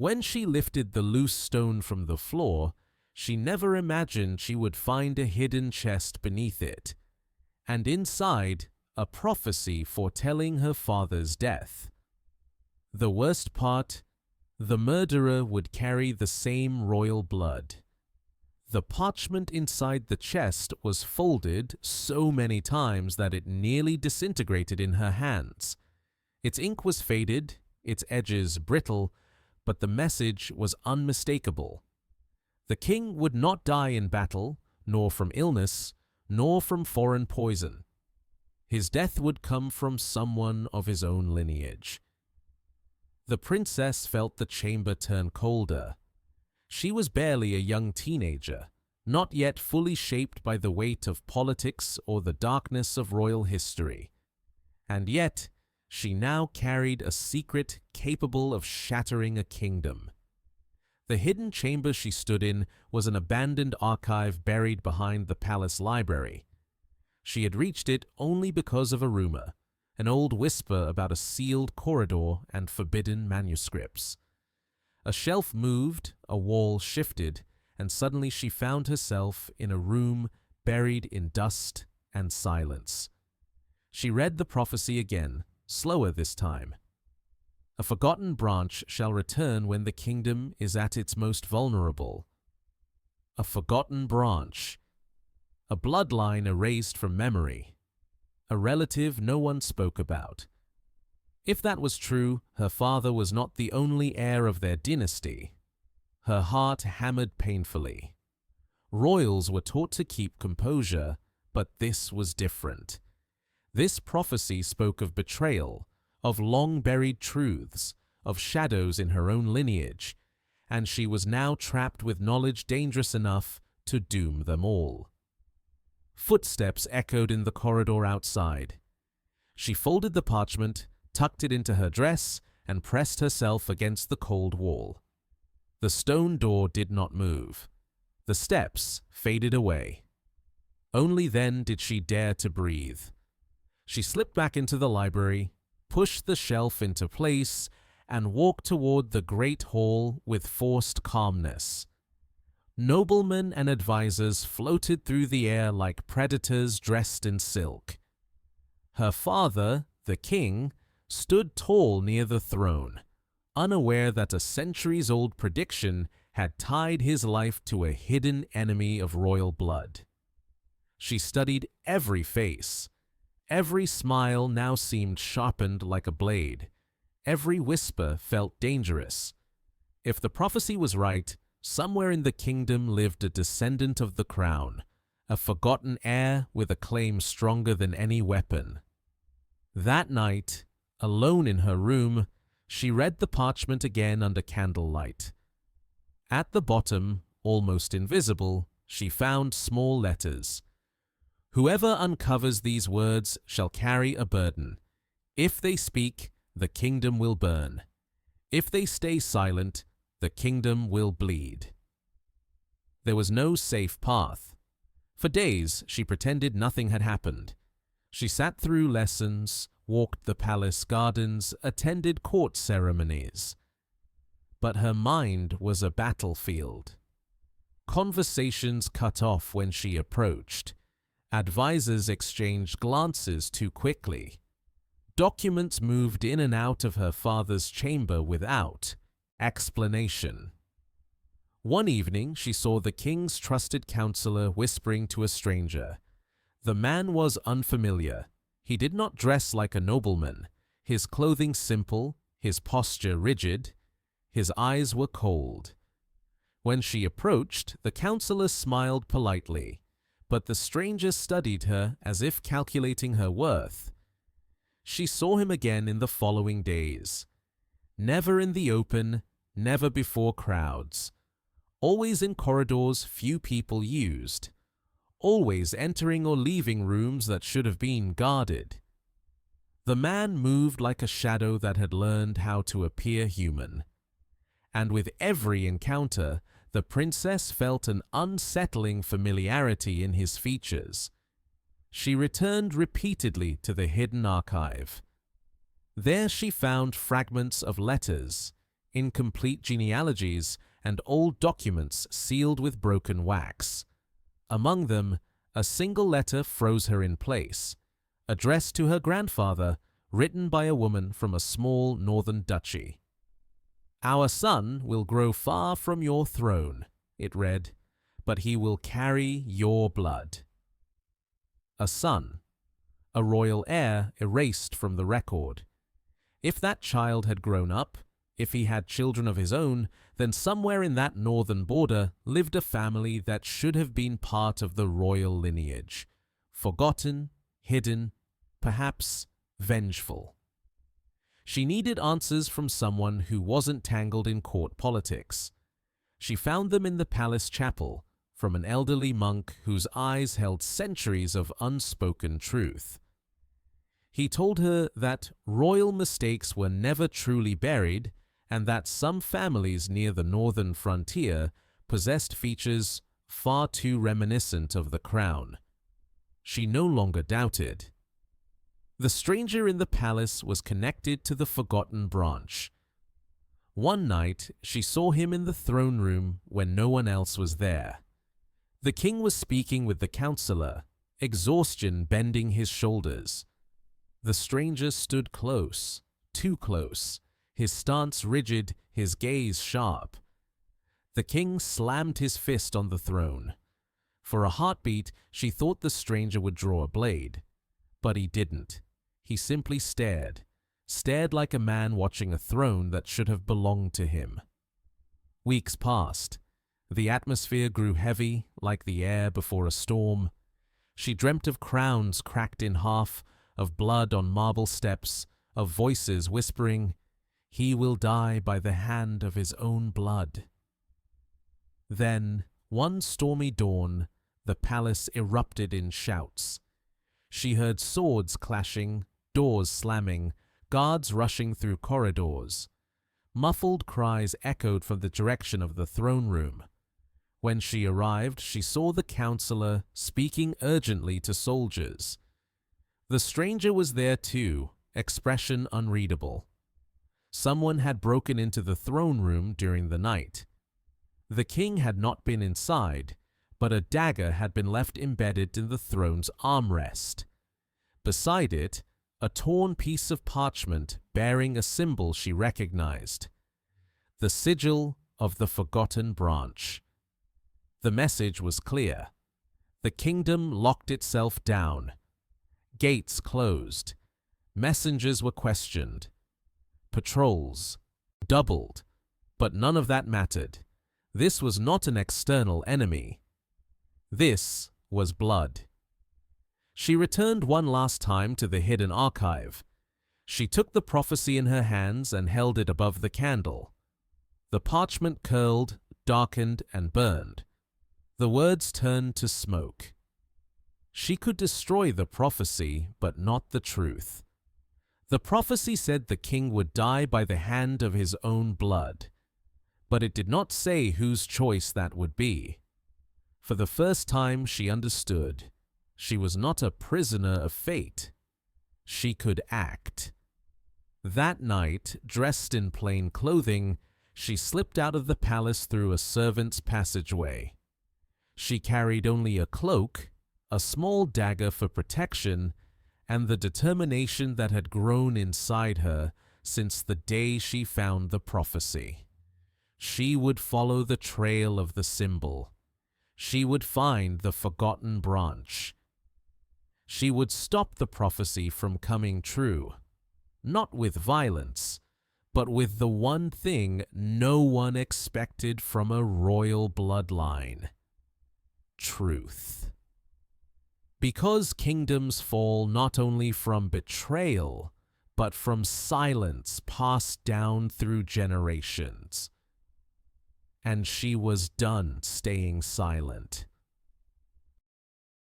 When she lifted the loose stone from the floor, she never imagined she would find a hidden chest beneath it, and inside, a prophecy foretelling her father's death. The worst part, the murderer would carry the same royal blood. The parchment inside the chest was folded so many times that it nearly disintegrated in her hands. Its ink was faded, its edges brittle, but the message was unmistakable. The king would not die in battle, nor from illness, nor from foreign poison. His death would come from someone of his own lineage. The princess felt the chamber turn colder. She was barely a young teenager, not yet fully shaped by the weight of politics or the darkness of royal history. And yet, she now carried a secret capable of shattering a kingdom. The hidden chamber she stood in was an abandoned archive buried behind the palace library. She had reached it only because of a rumor, an old whisper about a sealed corridor and forbidden manuscripts. A shelf moved, a wall shifted, and suddenly she found herself in a room buried in dust and silence. She read the prophecy again, slower this time. A forgotten branch shall return when the kingdom is at its most vulnerable. A forgotten branch. A bloodline erased from memory. A relative no one spoke about. If that was true, her father was not the only heir of their dynasty. Her heart hammered painfully. Royals were taught to keep composure, but this was different. This prophecy spoke of betrayal, of long-buried truths, of shadows in her own lineage, and she was now trapped with knowledge dangerous enough to doom them all. Footsteps echoed in the corridor outside. She folded the parchment, tucked it into her dress, and pressed herself against the cold wall. The stone door did not move. The steps faded away. Only then did she dare to breathe. She slipped back into the library, pushed the shelf into place, and walked toward the great hall with forced calmness. Noblemen and advisors floated through the air like predators dressed in silk. Her father, the king, stood tall near the throne, unaware that a centuries-old prediction had tied his life to a hidden enemy of royal blood. She studied every face. Every smile now seemed sharpened like a blade. Every whisper felt dangerous. If the prophecy was right, somewhere in the kingdom lived a descendant of the crown, a forgotten heir with a claim stronger than any weapon. That night, alone in her room, she read the parchment again under candlelight. At the bottom, almost invisible, she found small letters. Whoever uncovers these words shall carry a burden. If they speak, the kingdom will burn. If they stay silent, the kingdom will bleed. There was no safe path. For days, she pretended nothing had happened. She sat through lessons, walked the palace gardens, attended court ceremonies. But her mind was a battlefield. Conversations cut off when she approached. Advisors exchanged glances too quickly. Documents moved in and out of her father's chamber without explanation. One evening, she saw the king's trusted counselor whispering to a stranger. The man was unfamiliar. He did not dress like a nobleman. His clothing simple, his posture rigid. His eyes were cold. When she approached, the counselor smiled politely, but the stranger studied her as if calculating her worth. She saw him again in the following days. Never in the open, never before crowds. Always in corridors few people used. Always entering or leaving rooms that should have been guarded. The man moved like a shadow that had learned how to appear human. And with every encounter, the princess felt an unsettling familiarity in his features. She returned repeatedly to the hidden archive. There she found fragments of letters, incomplete genealogies, and old documents sealed with broken wax. Among them, a single letter froze her in place, addressed to her grandfather, written by a woman from a small northern duchy. "Our son will grow far from your throne," it read, "but he will carry your blood." A son, a royal heir erased from the record. If that child had grown up, if he had children of his own, then somewhere in that northern border lived a family that should have been part of the royal lineage, forgotten, hidden, perhaps vengeful. She needed answers from someone who wasn't tangled in court politics. She found them in the palace chapel, from an elderly monk whose eyes held centuries of unspoken truth. He told her that royal mistakes were never truly buried, and that some families near the northern frontier possessed features far too reminiscent of the crown. She no longer doubted. The stranger in the palace was connected to the forgotten branch. One night, she saw him in the throne room when no one else was there. The king was speaking with the counselor, exhaustion bending his shoulders. The stranger stood close, too close, his stance rigid, his gaze sharp. The king slammed his fist on the throne. For a heartbeat, she thought the stranger would draw a blade. But he didn't. He simply stared like a man watching a throne that should have belonged to him. Weeks passed. The atmosphere grew heavy, like the air before a storm. She dreamt of crowns cracked in half, of blood on marble steps, of voices whispering, "He will die by the hand of his own blood." Then, one stormy dawn, the palace erupted in shouts. She heard swords clashing, doors slamming, guards rushing through corridors. Muffled cries echoed from the direction of the throne room. When she arrived, she saw the counselor speaking urgently to soldiers. The stranger was there too, expression unreadable. Someone had broken into the throne room during the night. The king had not been inside, but a dagger had been left embedded in the throne's armrest. Beside it, a torn piece of parchment bearing a symbol she recognized. The sigil of the forgotten branch. The message was clear. The kingdom locked itself down. Gates closed. Messengers were questioned. Patrols doubled. But none of that mattered. This was not an external enemy. This was blood. She returned one last time to the hidden archive. She took the prophecy in her hands and held it above the candle. The parchment curled, darkened, and burned. The words turned to smoke. She could destroy the prophecy, but not the truth. The prophecy said the king would die by the hand of his own blood, but it did not say whose choice that would be. For the first time she understood. She was not a prisoner of fate. She could act. That night, dressed in plain clothing, she slipped out of the palace through a servant's passageway. She carried only a cloak, a small dagger for protection, and the determination that had grown inside her since the day she found the prophecy. She would follow the trail of the symbol. She would find the forgotten branch. She would stop the prophecy from coming true, not with violence, but with the one thing no one expected from a royal bloodline: truth. Because kingdoms fall not only from betrayal, but from silence passed down through generations. And she was done staying silent.